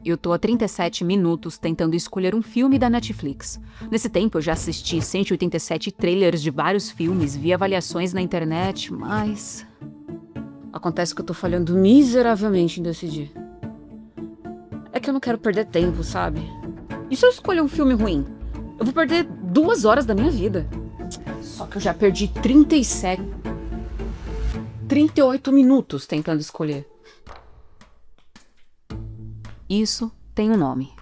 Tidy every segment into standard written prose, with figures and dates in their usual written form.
eu tô há 37 minutos tentando escolher um filme da Netflix. Nesse tempo eu já assisti 187 trailers de vários filmes, vi avaliações na internet, mas... acontece que eu tô falhando miseravelmente em decidir. É que eu não quero perder tempo, sabe? E se eu escolher um filme ruim? Eu vou perder 2 horas da minha vida. Só que eu já perdi 38 minutos tentando escolher. Isso tem um nome.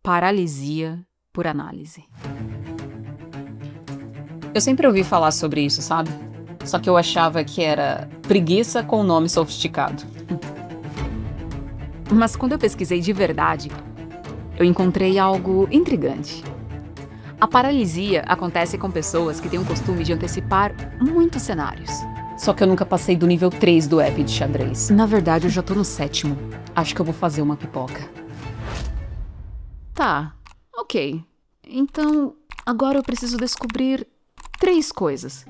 Paralisia por análise. Eu sempre ouvi falar sobre isso, sabe? Só que eu achava que era preguiça com nome sofisticado. Mas quando eu pesquisei de verdade, eu encontrei algo intrigante. A paralisia acontece com pessoas que têm o costume de antecipar muitos cenários. Só que eu nunca passei do nível 3 do app de xadrez. Na verdade, eu já tô no 7º. Acho que eu vou fazer uma pipoca. Tá, ok. Então, agora eu preciso descobrir 3 coisas.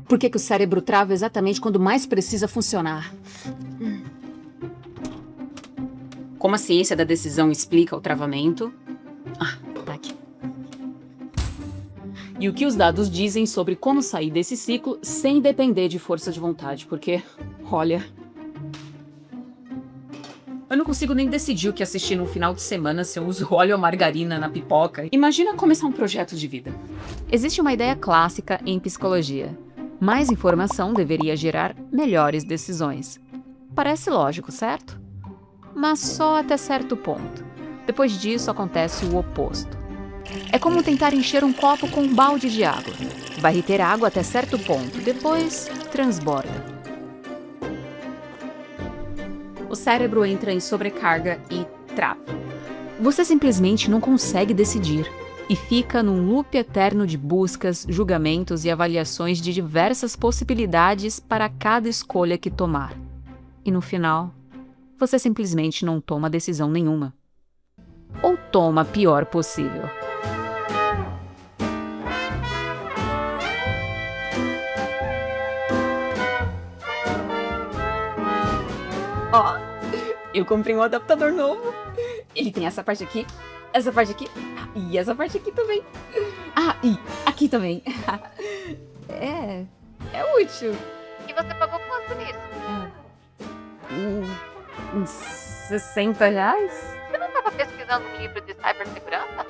Por que o cérebro trava exatamente quando mais precisa funcionar? Como a ciência da decisão explica o travamento? Tá aqui. E o que os dados dizem sobre como sair desse ciclo sem depender de força de vontade, porque, olha... eu não consigo nem decidir o que assistir no final de semana se eu uso óleo ou margarina na pipoca. Imagina começar um projeto de vida. Existe uma ideia clássica em psicologia. Mais informação deveria gerar melhores decisões. Parece lógico, certo? Mas só até certo ponto. Depois disso acontece o oposto. É como tentar encher um copo com um balde de água. Vai reter água até certo ponto, depois transborda. O cérebro entra em sobrecarga e trava. Você simplesmente não consegue decidir e fica num loop eterno de buscas, julgamentos e avaliações de diversas possibilidades para cada escolha que tomar. E no final, você simplesmente não toma decisão nenhuma. Ou toma a pior possível. Ó, eu comprei um adaptador novo. Ele tem essa parte aqui e essa parte aqui também. E aqui também. É útil. E você pagou quanto nisso? Uns R$60? Você não estava pesquisando um livro de cibersegurança?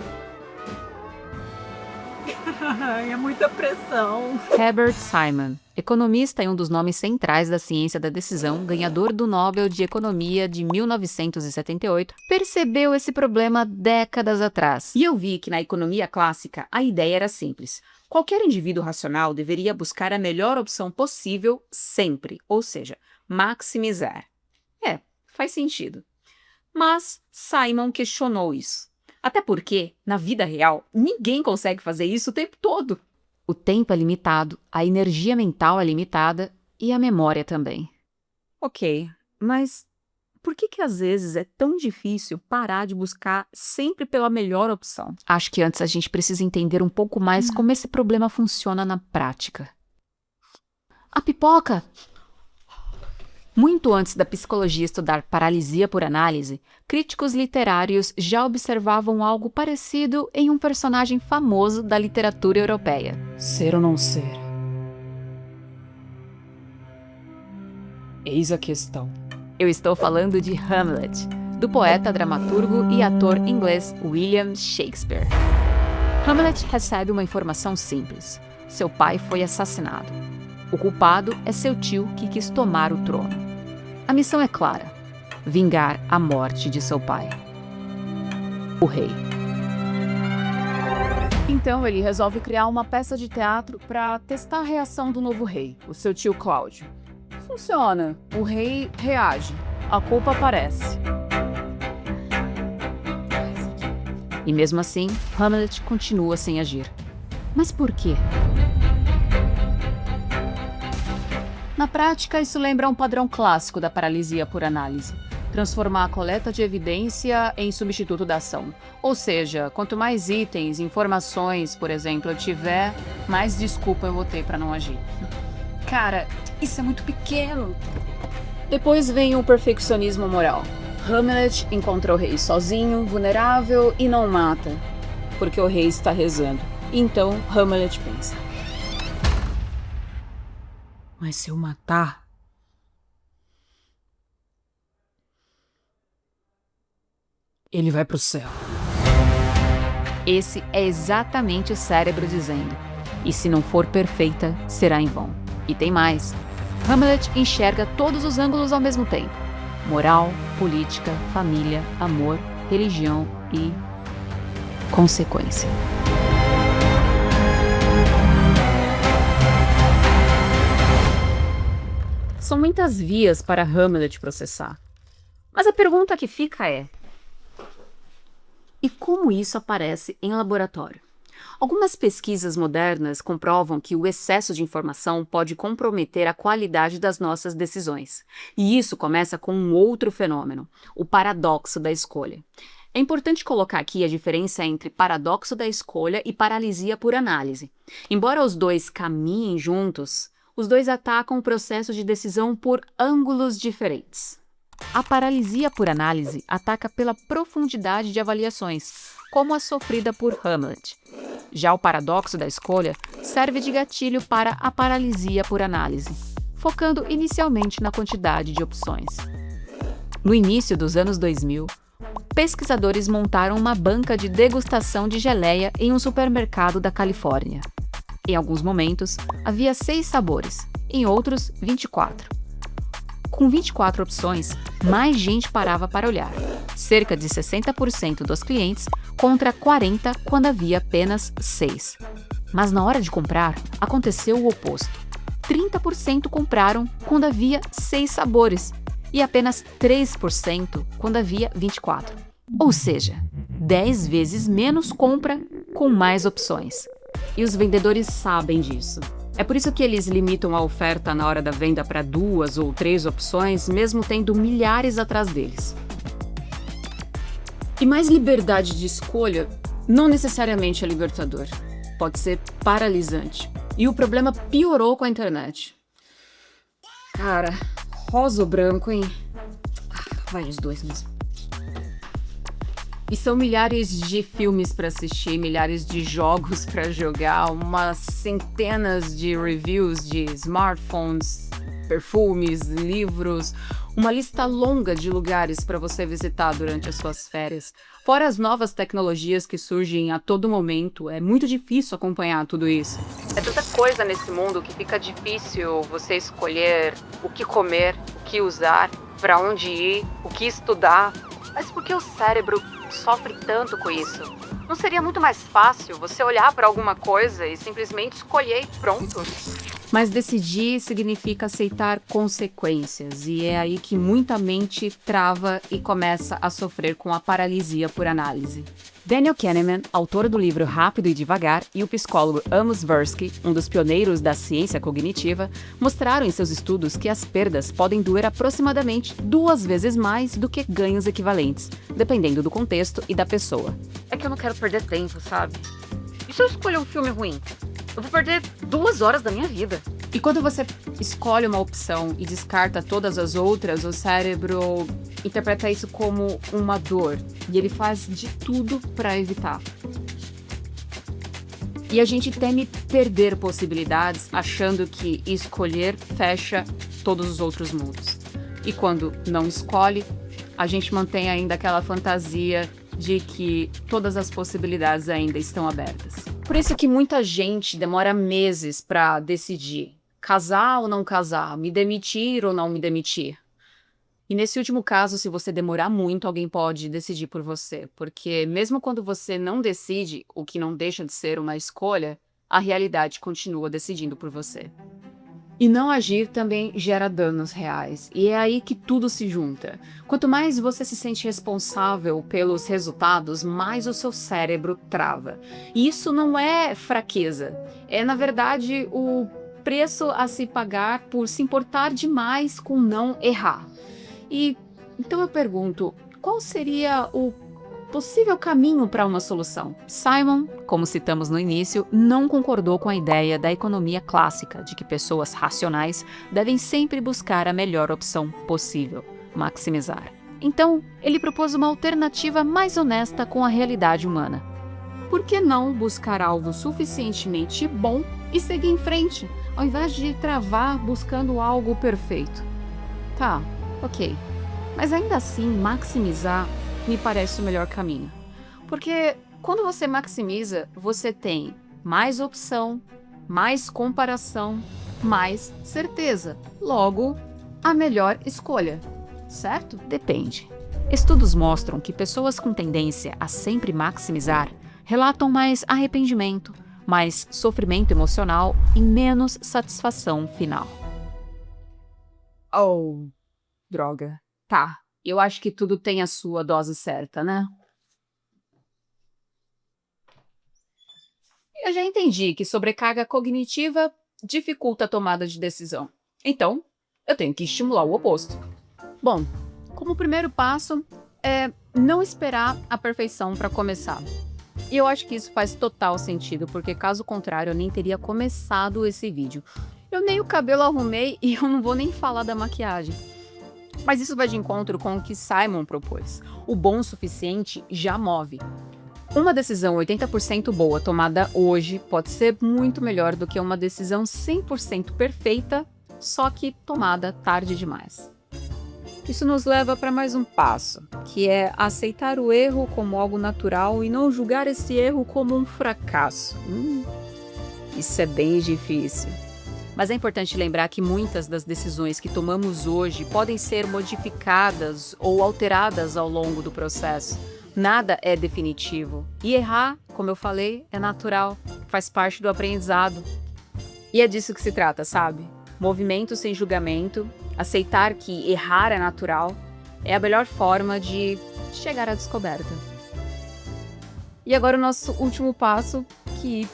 É muita pressão. Herbert Simon, economista e um dos nomes centrais da ciência da decisão, ganhador do Nobel de Economia de 1978, percebeu esse problema décadas atrás. E eu vi que na economia clássica a ideia era simples. Qualquer indivíduo racional deveria buscar a melhor opção possível sempre, ou seja, maximizar. Faz sentido. Mas Simon questionou isso. Até porque, na vida real, ninguém consegue fazer isso o tempo todo. O tempo é limitado, a energia mental é limitada e a memória também. Ok, mas por que às vezes é tão difícil parar de buscar sempre pela melhor opção? Acho que antes a gente precisa entender um pouco mais como esse problema funciona na prática. A pipoca! Muito antes da psicologia estudar paralisia por análise, críticos literários já observavam algo parecido em um personagem famoso da literatura europeia. Ser ou não ser? Eis a questão. Eu estou falando de Hamlet, do poeta, dramaturgo e ator inglês William Shakespeare. Hamlet recebe uma informação simples. Seu pai foi assassinado. O culpado é seu tio que quis tomar o trono. A missão é clara: vingar a morte de seu pai, o rei. Então ele resolve criar uma peça de teatro para testar a reação do novo rei, o seu tio Cláudio. Funciona, o rei reage, a culpa aparece. E mesmo assim, Hamlet continua sem agir. Mas por quê? Na prática, isso lembra um padrão clássico da paralisia por análise. transformar a coleta de evidência em substituto da ação. Ou seja, quanto mais itens, informações, por exemplo, eu tiver, mais desculpa eu vou ter para não agir. Cara, isso é muito pequeno. Depois vem o perfeccionismo moral. Hamlet encontra o rei sozinho, vulnerável e não mata, porque o rei está rezando. Então, Hamlet pensa: mas se eu matar, ele vai pro céu. Esse é exatamente o cérebro dizendo: e se não for perfeita, será em vão. E tem mais. Hamlet enxerga todos os ângulos ao mesmo tempo: moral, política, família, amor, religião e consequência. São muitas vias para Hamlet processar. Mas a pergunta que fica é: e como isso aparece em laboratório? Algumas pesquisas modernas comprovam que o excesso de informação pode comprometer a qualidade das nossas decisões. E isso começa com um outro fenômeno: o paradoxo da escolha. É importante colocar aqui a diferença entre paradoxo da escolha e paralisia por análise. Embora os dois caminhem juntos, os dois atacam o processo de decisão por ângulos diferentes. A paralisia por análise ataca pela profundidade de avaliações, como a sofrida por Hamlet. Já o paradoxo da escolha serve de gatilho para a paralisia por análise, focando inicialmente na quantidade de opções. No início dos anos 2000, pesquisadores montaram uma banca de degustação de geleia em um supermercado da Califórnia. Em alguns momentos, havia 6 sabores, em outros, 24. Com 24 opções, mais gente parava para olhar. Cerca de 60% dos clientes contra 40% quando havia apenas 6. Mas na hora de comprar, aconteceu o oposto. 30% compraram quando havia 6 sabores e apenas 3% quando havia 24. Ou seja, 10 vezes menos compra com mais opções. E os vendedores sabem disso. É por isso que eles limitam a oferta na hora da venda para 2 ou 3 opções, mesmo tendo milhares atrás deles. E mais liberdade de escolha não necessariamente é libertador. Pode ser paralisante. E o problema piorou com a internet. Cara, rosa ou branco, hein? Vai os dois mesmo. E são milhares de filmes para assistir, milhares de jogos para jogar, umas centenas de reviews de smartphones, perfumes, livros, uma lista longa de lugares para você visitar durante as suas férias. Fora as novas tecnologias que surgem a todo momento, é muito difícil acompanhar tudo isso. É tanta coisa nesse mundo que fica difícil você escolher o que comer, o que usar, para onde ir, o que estudar. Mas por que o cérebro sofre tanto com isso? Não seria muito mais fácil você olhar para alguma coisa e simplesmente escolher e pronto? Mas decidir significa aceitar consequências, e é aí que muita mente trava e começa a sofrer com a paralisia por análise. Daniel Kahneman, autor do livro Rápido e Devagar, e o psicólogo Amos Tversky, um dos pioneiros da ciência cognitiva, mostraram em seus estudos que as perdas podem doer aproximadamente 2 vezes mais do que ganhos equivalentes, dependendo do contexto e da pessoa. É que eu não quero perder tempo, sabe? E se eu escolher um filme ruim? Eu vou perder 2 horas da minha vida. E quando você escolhe uma opção e descarta todas as outras, o cérebro interpreta isso como uma dor. E ele faz de tudo para evitar. E a gente teme perder possibilidades achando que escolher fecha todos os outros mundos. E quando não escolhe, a gente mantém ainda aquela fantasia de que todas as possibilidades ainda estão abertas. Por isso que muita gente demora meses para decidir: casar ou não casar, me demitir ou não me demitir. E nesse último caso, se você demorar muito, alguém pode decidir por você, porque mesmo quando você não decide, o que não deixa de ser uma escolha, a realidade continua decidindo por você. E não agir também gera danos reais, e é aí que tudo se junta. Quanto mais você se sente responsável pelos resultados, mais o seu cérebro trava. E isso não é fraqueza, é na verdade o preço a se pagar por se importar demais com não errar. E Então eu pergunto, qual seria o possível caminho para uma solução? Simon, como citamos no início, não concordou com a ideia da economia clássica de que pessoas racionais devem sempre buscar a melhor opção possível, maximizar. Então, ele propôs uma alternativa mais honesta com a realidade humana. Por que não buscar algo suficientemente bom e seguir em frente, ao invés de travar buscando algo perfeito? Tá, ok. Mas ainda assim, maximizar me parece o melhor caminho. Porque quando você maximiza, você tem mais opção, mais comparação, mais certeza. Logo, a melhor escolha, certo? Depende. Estudos mostram que pessoas com tendência a sempre maximizar relatam mais arrependimento, mais sofrimento emocional e menos satisfação final. Oh, droga. Tá, eu acho que tudo tem a sua dose certa, né? Eu já entendi que sobrecarga cognitiva dificulta a tomada de decisão. Então, eu tenho que estimular o oposto. Bom, como primeiro passo é não esperar a perfeição para começar. E eu acho que isso faz total sentido, porque caso contrário eu nem teria começado esse vídeo. Eu nem o cabelo arrumei e eu não vou nem falar da maquiagem. Mas isso vai de encontro com o que Simon propôs. O bom o suficiente já move. Uma decisão 80% boa tomada hoje pode ser muito melhor do que uma decisão 100% perfeita, só que tomada tarde demais. Isso nos leva para mais um passo, que é aceitar o erro como algo natural e não julgar esse erro como um fracasso. Isso é bem difícil. Mas é importante lembrar que muitas das decisões que tomamos hoje podem ser modificadas ou alteradas ao longo do processo. Nada é definitivo. E errar, como eu falei, é natural, faz parte do aprendizado. E é disso que se trata, sabe? Movimento sem julgamento, aceitar que errar é natural, é a melhor forma de chegar à descoberta. E agora o nosso último passo, que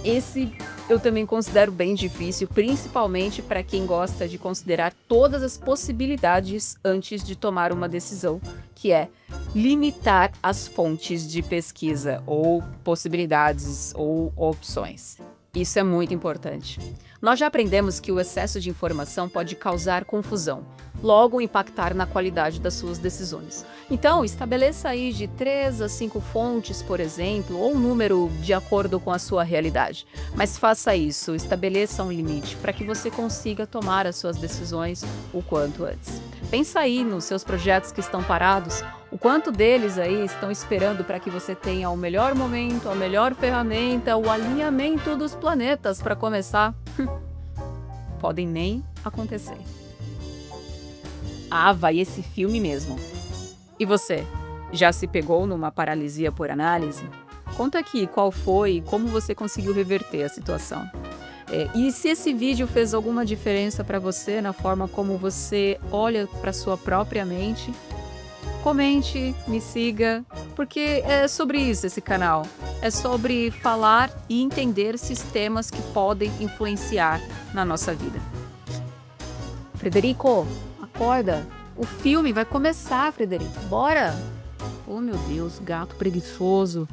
esse eu também considero bem difícil, principalmente para quem gosta de considerar todas as possibilidades antes de tomar uma decisão, que é limitar as fontes de pesquisa, ou possibilidades, ou opções. Isso é muito importante. Nós já aprendemos que o excesso de informação pode causar confusão, logo impactar na qualidade das suas decisões. Então, estabeleça aí de 3 a 5 fontes, por exemplo, ou um número de acordo com a sua realidade. Mas faça isso, estabeleça um limite para que você consiga tomar as suas decisões o quanto antes. Pensa aí nos seus projetos que estão parados, o quanto deles aí estão esperando para que você tenha o melhor momento, a melhor ferramenta, o alinhamento dos planetas para começar. Podem nem acontecer. Ah, vai esse filme mesmo. E você, já se pegou numa paralisia por análise? Conta aqui qual foi e como você conseguiu reverter a situação. E se esse vídeo fez alguma diferença para você na forma como você olha para sua própria mente, comente, me siga, porque é sobre isso esse canal. É sobre falar e entender sistemas que podem influenciar na nossa vida. Frederico, acorda. O filme vai começar, Frederico. Bora! Oh, meu Deus, gato preguiçoso.